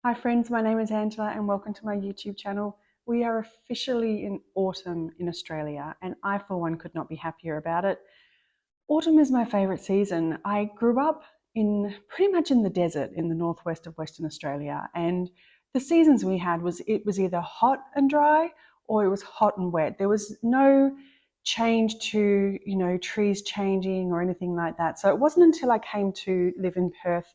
Hi friends, my name is Angela and welcome to my YouTube channel. We are officially in autumn in Australia and I for one could not be happier about it. Autumn is my favourite season. I grew up in pretty much in the desert in the northwest of Western Australia, and the seasons we had was either hot and dry or it was hot and wet. There was no change to, trees changing or anything like that. So it wasn't until I came to live in Perth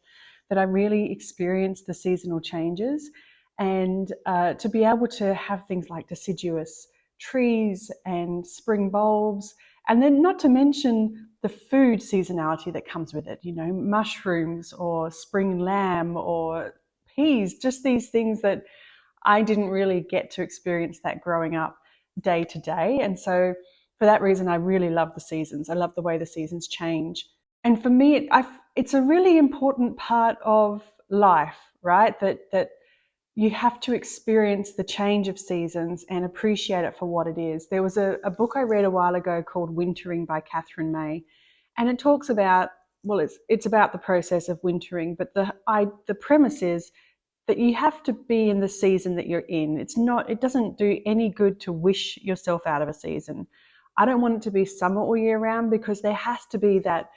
that I really experienced the seasonal changes, and to be able to have things like deciduous trees and spring bulbs, and then not to mention the food seasonality that comes with it, mushrooms or spring lamb or peas, just these things that I didn't really get to experience that growing up day to day. And so for that reason, I really love the seasons. I love the way the seasons change. And for me, it's a really important part of life, right? That you have to experience the change of seasons and appreciate it for what it is. There was a book I read a while ago called Wintering by Catherine May, and it talks about, well, it's about the process of wintering, but the premise is that you have to be in the season that you're in. It doesn't do any good to wish yourself out of a season. I don't want it to be summer all year round, because there has to be that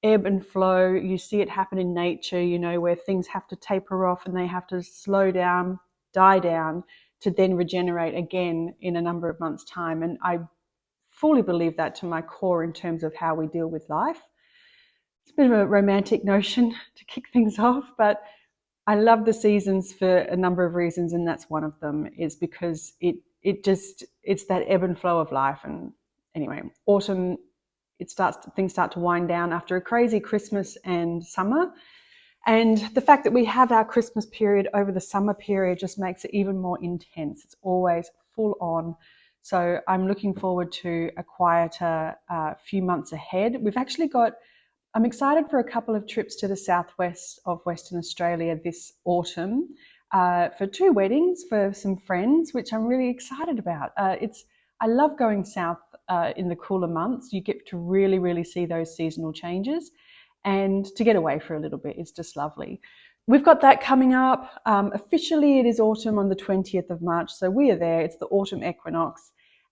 ebb and flow. You see it happen in nature, where things have to taper off and they have to slow down, die down, to then regenerate again in a number of months' time. And I fully believe that to my core in terms of how we deal with life. It's a bit of a romantic notion to kick things off, but I love the seasons for a number of reasons, and that's one of them, is because it's that ebb and flow of life. And anyway, autumn, things start to wind down after a crazy Christmas and summer. And the fact that we have our Christmas period over the summer period just makes it even more intense. It's always full on. So I'm looking forward to a quieter few months ahead. I'm excited for a couple of trips to the southwest of Western Australia this autumn for 2 weddings for some friends, which I'm really excited about. I love going south in the cooler months. You get to really, really see those seasonal changes, and to get away for a little bit is just lovely. We've got that coming up. Officially, it is autumn on the 20th of March, so we are there. It's the autumn equinox.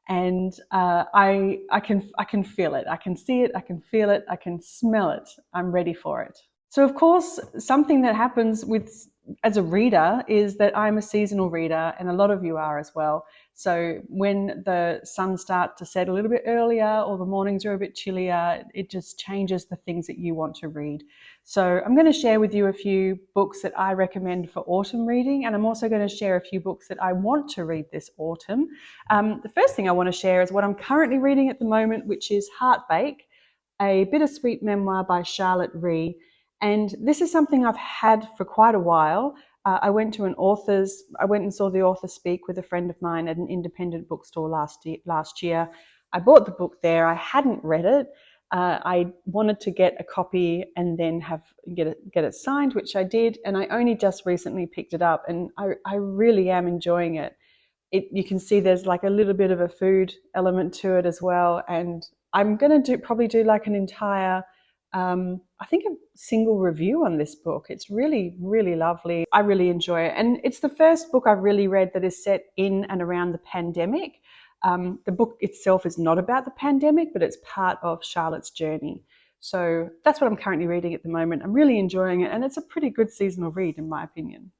And I can feel it. I can see it. I can feel it. I can smell it. I'm ready for it. So of course, something that happens as a reader is that I'm a seasonal reader, and a lot of you are as well. So when the sun starts to set a little bit earlier, or the mornings are a bit chillier, it just changes the things that you want to read. So I'm going to share with you a few books that I recommend for autumn reading, and I'm also going to share a few books that I want to read this autumn. The first thing I want to share is what I'm currently reading at the moment, which is Heartbake, a bittersweet memoir by Charlotte Ree. And this is something I've had for quite a while. I went and saw the author speak with a friend of mine at an independent bookstore last year. I bought the book there. I hadn't read it. I wanted to get a copy and then get it signed, which I did. And I only just recently picked it up, and I really am enjoying it. You can see there's like a little bit of a food element to it as well. And I'm going to probably do like an entire I think a single review on this book. It's really, really lovely. I really enjoy it. And it's the first book I've really read that is set in and around the pandemic. The book itself is not about the pandemic, but it's part of Charlotte's journey. So that's what I'm currently reading at the moment. I'm really enjoying it, and it's a pretty good seasonal read in my opinion.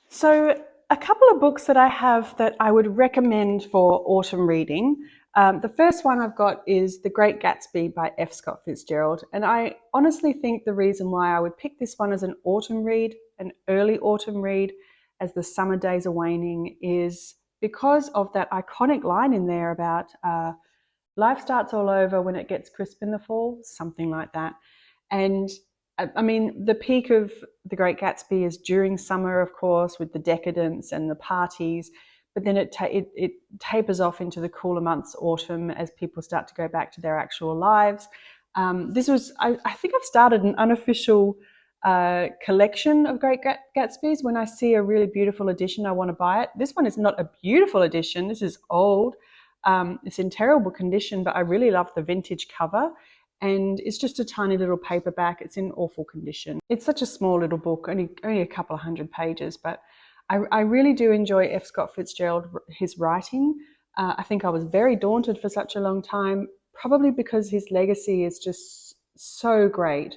So a couple of books that I have that I would recommend for autumn reading. The first one I've got is The Great Gatsby by F. Scott Fitzgerald. And I honestly think the reason why I would pick this one as an autumn read, an early autumn read, as the summer days are waning, is because of that iconic line in there about life starts all over when it gets crisp in the fall, something like that. And I mean, the peak of The Great Gatsby is during summer, of course, with the decadence and the parties. But then it tapers off into the cooler months, autumn, as people start to go back to their actual lives. I think I've started an unofficial collection of Great Gatsbys. When I see a really beautiful edition, I want to buy it. This one is not a beautiful edition. This is old. It's in terrible condition, but I really love the vintage cover. and it's just a tiny little paperback. It's in awful condition. It's such a small little book, only a couple of hundred pages, but I really do enjoy F. Scott Fitzgerald, his writing. I think I was very daunted for such a long time, probably because his legacy is just so great.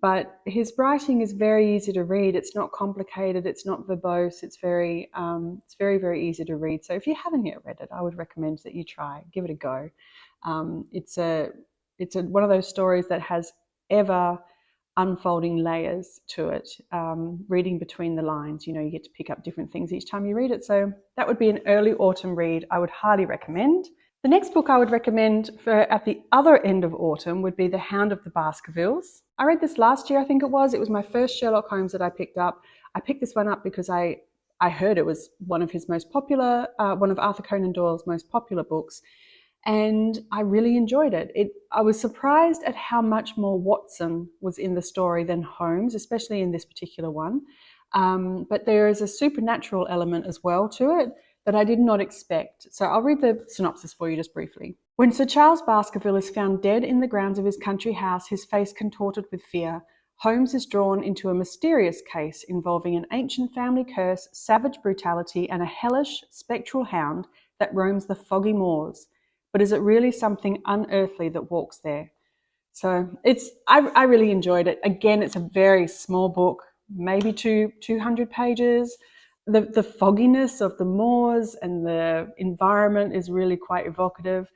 But his writing is very easy to read. It's not complicated. It's not verbose. It's very, very easy to read. So if you haven't yet read it, I would recommend that you try, give it a go. It's one of those stories that has ever unfolding layers to it. Reading between the lines, you get to pick up different things each time you read it. So that would be an early autumn read I would highly recommend. The next book I would recommend for at the other end of autumn would be The Hound of the Baskervilles. I read this last year, I think it was. It was my first Sherlock Holmes that I picked up. I picked this one up because I heard it was one of his most popular, one of Arthur Conan Doyle's most popular books, and I really enjoyed it. I was surprised at how much more Watson was in the story than Holmes, especially in this particular one. But there is a supernatural element as well to it that I did not expect. So I'll read the synopsis for you just briefly. When Sir Charles Baskerville is found dead in the grounds of his country house, his face contorted with fear, Holmes is drawn into a mysterious case involving an ancient family curse, savage brutality, and a hellish, spectral hound that roams the foggy moors. But is it really something unearthly that walks there? So I really enjoyed it. Again, it's a very small book, maybe 200 pages. The fogginess of the moors and the environment is really quite evocative.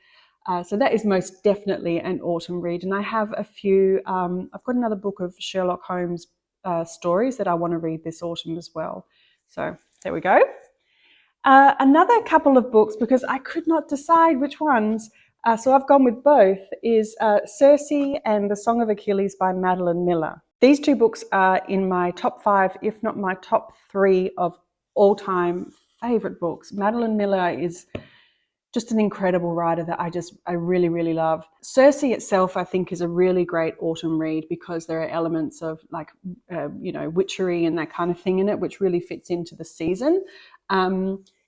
So that is most definitely an autumn read. And I have a few, I've got another book of Sherlock Holmes stories that I want to read this autumn as well. So there we go. Another couple of books, because I could not decide which ones, so I've gone with both, is Circe and The Song of Achilles by Madeline Miller. These two books are in my top 5, if not my top 3 of all-time favourite books. Madeline Miller is just an incredible writer that I really, really love. Circe itself, I think, is a really great autumn read because there are elements of witchery and that kind of thing in it, which really fits into the season.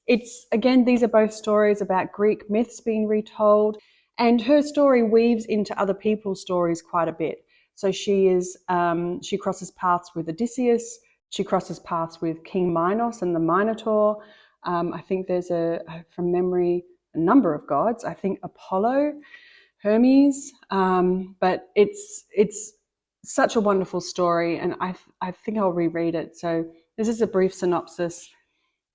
These are both stories about Greek myths being retold, and her story weaves into other people's stories quite a bit. So she crosses paths with Odysseus. She crosses paths with King Minos and the Minotaur. I think there's from memory, a number of gods. I think Apollo, Hermes, but it's such a wonderful story, and I think I'll reread it. So this is a brief synopsis.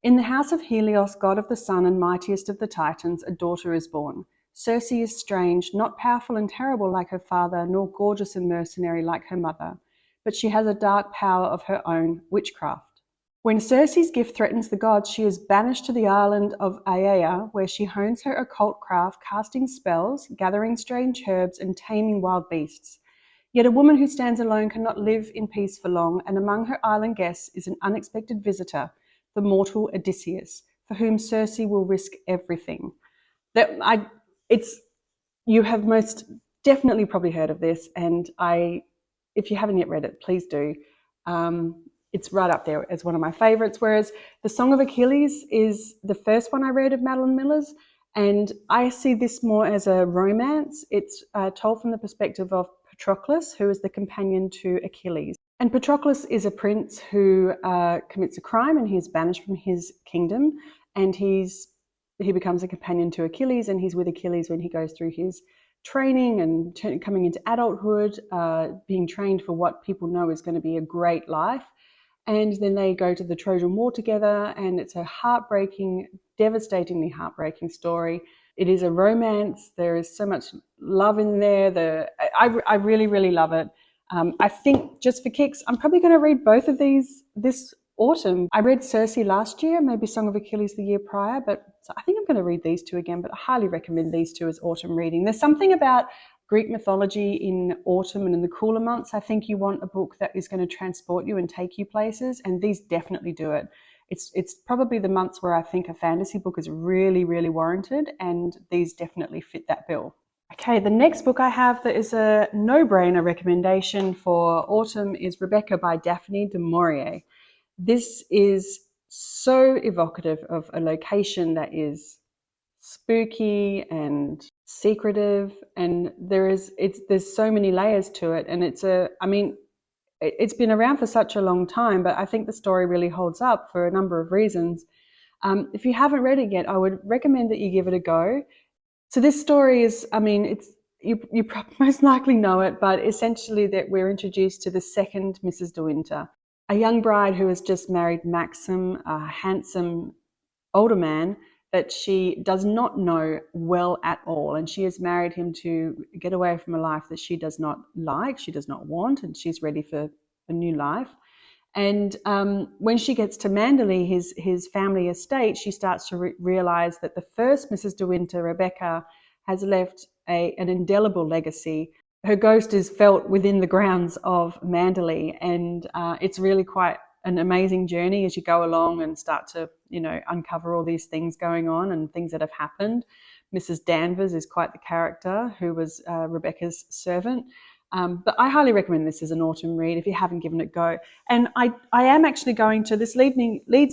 In the house of Helios, god of the sun and mightiest of the Titans, a daughter is born. Circe is strange, not powerful and terrible like her father, nor gorgeous and mercenary like her mother, but she has a dark power of her own, witchcraft. When Circe's gift threatens the gods, she is banished to the island of Aiaia, where she hones her occult craft, casting spells, gathering strange herbs, and taming wild beasts. Yet a woman who stands alone cannot live in peace for long, and among her island guests is an unexpected visitor, the mortal Odysseus, for whom Circe will risk everything. You have most definitely probably heard of this, and if you haven't yet read it, please do. It's right up there as one of my favorites, whereas The Song of Achilles is the first one I read of Madeline Miller's, and I see this more as a romance. It's told from the perspective of Patroclus, who is the companion to Achilles. And Patroclus is a prince who commits a crime, and he is banished from his kingdom, and he becomes a companion to Achilles, and he's with Achilles when he goes through his training and coming into adulthood, being trained for what people know is going to be a great life. And then they go to the Trojan War together, and it's a heartbreaking, devastatingly heartbreaking story. It is a romance. There is so much love in there. I really, really love it. I think just for kicks, I'm probably going to read both of these this autumn. I read Circe last year, maybe Song of Achilles the year prior, but so I think I'm going to read these two again, but I highly recommend these two as autumn reading. There's something about Greek mythology in autumn and in the cooler months. I think you want a book that is going to transport you and take you places, and these definitely do it. It's probably the months where I think a fantasy book is really, really warranted, and these definitely fit that bill. Okay, the next book I have that is a no-brainer recommendation for autumn is Rebecca by Daphne du Maurier. This is so evocative of a location that is spooky and secretive, and there's so many layers to it. And it's been around for such a long time, but I think the story really holds up for a number of reasons. If you haven't read it yet, I would recommend that you give it a go. So this story is, it's you most likely know it, but essentially that we're introduced to the second Mrs. De Winter, a young bride who has just married Maxim, a handsome older man that she does not know well at all. And she has married him to get away from a life that she does not like, she does not want, and she's ready for a new life. And when she gets to Manderley, his family estate, she starts to realize that the first Mrs. De Winter, Rebecca, has left an indelible legacy. Her ghost is felt within the grounds of Manderley, and it's really quite an amazing journey as you go along and start to, uncover all these things going on and things that have happened. Mrs. Danvers is quite the character, who was Rebecca's servant. But I highly recommend this as an autumn read if you haven't given it a go. And I am actually going to, this leads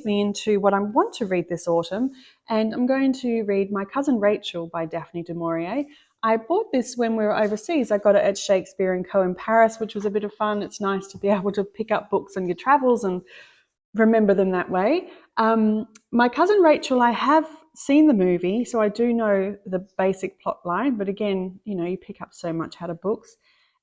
me into what I want to read this autumn. And I'm going to read My Cousin Rachel by Daphne du Maurier. I bought this when we were overseas. I got it at Shakespeare & Co. in Paris, which was a bit of fun. It's nice to be able to pick up books on your travels and remember them that way. My Cousin Rachel, I have seen the movie, so I do know the basic plot line. But again, you pick up so much out of books.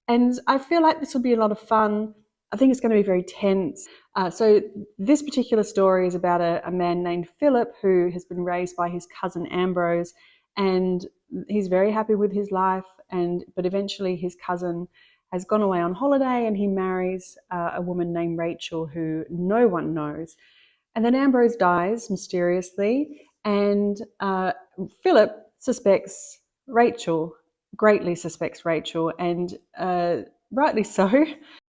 And I feel like this will be a lot of fun. I think it's going to be very tense. So this particular story is about a man named Philip who has been raised by his cousin Ambrose, and he's very happy with his life. But eventually his cousin has gone away on holiday and he marries a woman named Rachel who no one knows. And then Ambrose dies mysteriously, and Philip suspects Rachel, greatly suspects Rachel, and rightly so.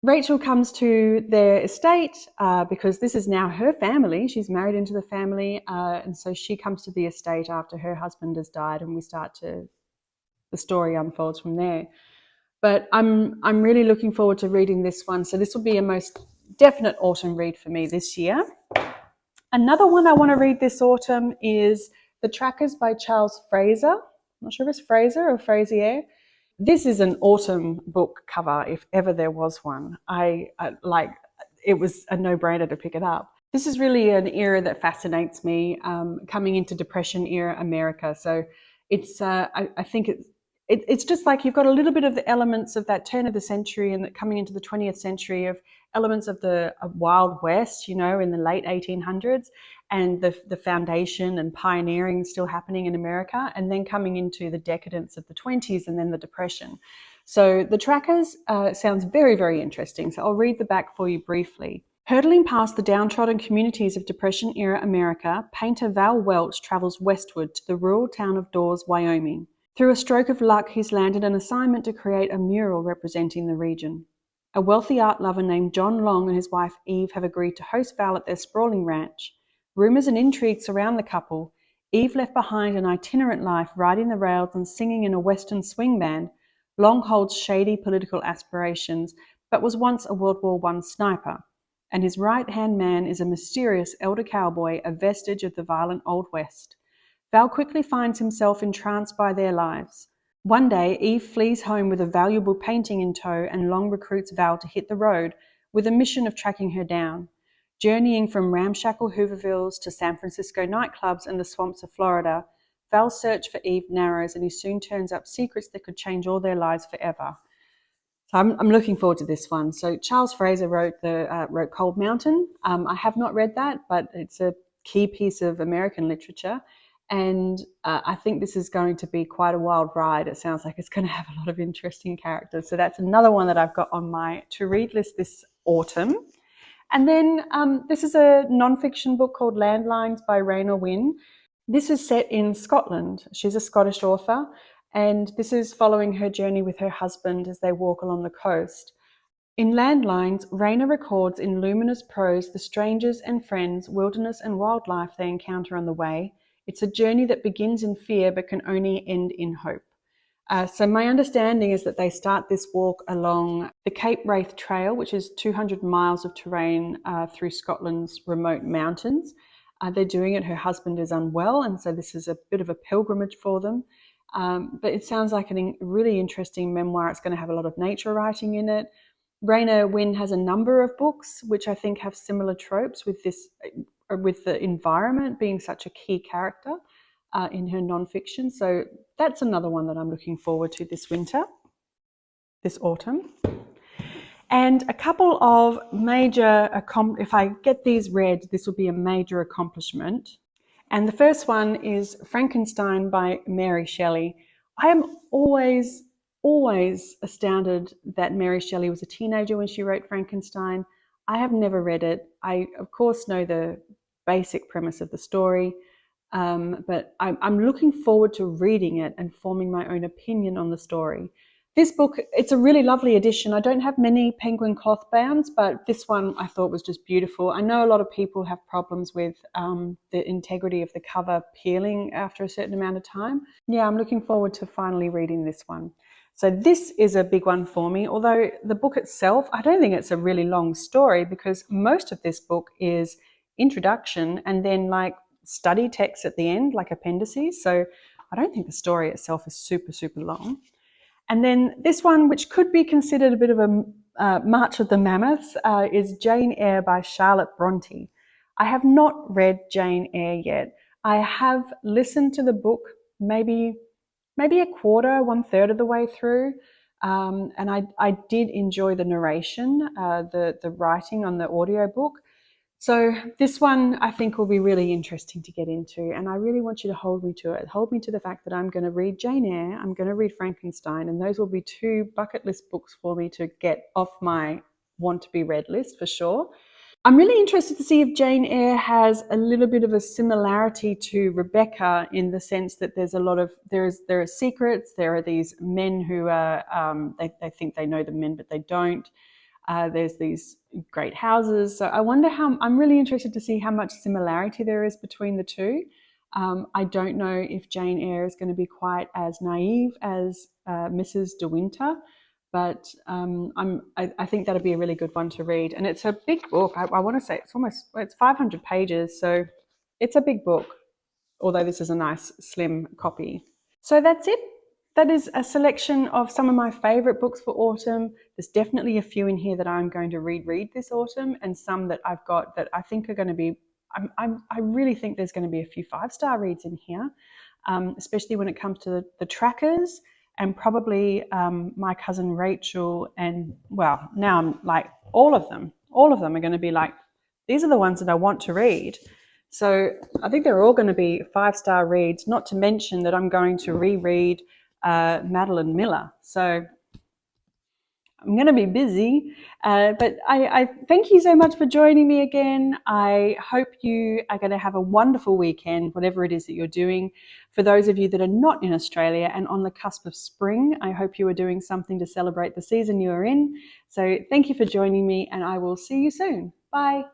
Rachel comes to their estate because this is now her family. She's married into the family, and so she comes to the estate after her husband has died, and the story unfolds from there. But I'm really looking forward to reading this one. So this will be a most definite autumn read for me this year. Another one I want to read this autumn is The Trackers by Charles Fraser. I'm not sure if it's Fraser or Frazier. This is an autumn book cover, if ever there was one. It was a no-brainer to pick it up. This is really an era that fascinates me, coming into Depression era America. So it's, I think it's just like you've got a little bit of the elements of that turn of the century and coming into the 20th century of elements of the Wild West, in the late 1800s, and the foundation and pioneering still happening in America, and then coming into the decadence of the 20s and then the Depression. So The Trackers sounds very, very interesting. So I'll read the back for you briefly. Hurtling past the downtrodden communities of Depression-era America, painter Val Welch travels westward to the rural town of Dawes, Wyoming. Through a stroke of luck, he's landed an assignment to create a mural representing the region. A wealthy art lover named John Long and his wife Eve have agreed to host Val at their sprawling ranch. Rumours and intrigue surround the couple. Eve left behind an itinerant life riding the rails and singing in a western swing band. Long holds shady political aspirations, but was once a World War I sniper. And his right-hand man is a mysterious elder cowboy, a vestige of the violent Old West. Val quickly finds himself entranced by their lives. One day, Eve flees home with a valuable painting in tow, and Long recruits Val to hit the road with a mission of tracking her down. Journeying from ramshackle Hoovervilles to San Francisco nightclubs and the swamps of Florida, Val's search for Eve narrows, and he soon turns up secrets that could change all their lives forever. So I'm looking forward to this one. So Charles Fraser wrote Cold Mountain. I have not read that, but it's a key piece of American literature. And I think this is going to be quite a wild ride. It sounds like it's going to have a lot of interesting characters. So that's another one that I've got on my to-read list this autumn. And then this is a non-fiction book called Landlines by Raina Wynne. This is set in Scotland. She's a Scottish author, and this is following her journey with her husband as they walk along the coast. In Landlines, Raina records in luminous prose the strangers and friends, wilderness and wildlife they encounter on the way. It's a journey that begins in fear but can only end in hope. So my understanding is that they start this walk along the Cape Wraith Trail, which is 200 miles of terrain through Scotland's remote mountains. They're doing it. Her husband is unwell, and so this is a bit of a pilgrimage for them. But it sounds like a really interesting memoir. It's going to have a lot of nature writing in it. Raina Wynn has a number of books which I think have similar tropes with this, with the environment being such a key character in her nonfiction. So that's another one that I'm looking forward to this autumn. And a couple of major, if I get these read, this will be a major accomplishment. And the first one is Frankenstein by Mary Shelley. I am always astounded that Mary Shelley was a teenager when she wrote Frankenstein. I have never read it. I, of course, know the basic premise of the story, but I'm looking forward to reading it and forming my own opinion on the story. This book, it's a really lovely edition. I don't have many Penguin cloth bounds, but this one I thought was just beautiful. I know a lot of people have problems with the integrity of the cover peeling after a certain amount of time. Yeah, I'm looking forward to finally reading this one. So this is a big one for me, although the book itself, I don't think it's a really long story, because most of this book is introduction and then like study text at the end, like appendices. So I don't think the story itself is super, super long. And then this one, which could be considered a bit of a March of the Mammoths, is Jane Eyre by Charlotte Bronte. I have not read Jane Eyre yet. I have listened to the book maybe a quarter, 1/3 of the way through, and I did enjoy the narration, the writing on the audiobook. So this one I think will be really interesting to get into, and I really want you to hold me to it. Hold me to the fact that I'm going to read Jane Eyre, I'm going to read Frankenstein, and those will be 2 bucket list books for me to get off my want to be read list for sure. I'm really interested to see if Jane Eyre has a little bit of a similarity to Rebecca, in the sense that there's a lot of, there are secrets, there are these men who are, they think they know the men, but they don't. There's these great houses. So I wonder I'm really interested to see how much similarity there is between the two. I don't know if Jane Eyre is going to be quite as naive as Mrs. De Winter, but I think that'll be a really good one to read. And it's a big book. I want to say it's 500 pages. So it's a big book, although this is a nice slim copy. So that's it. That is a selection of some of my favourite books for autumn. There's definitely a few in here that I'm going to reread this autumn, and some that I've got that I think are going to be, I really think there's going to be a few 5-star reads in here, especially when it comes to the trackers, and probably My Cousin Rachel, and well, now I'm like all of them are going to be like, these are the ones that I want to read. So I think they're all going to be 5-star reads, not to mention that I'm going to reread Madeline Miller. So I'm going to be busy, but I thank you so much for joining me again. I hope you are going to have a wonderful weekend, whatever it is that you're doing. For those of you that are not in Australia and on the cusp of spring, I hope you are doing something to celebrate the season you are in. So thank you for joining me, and I will see you soon. Bye.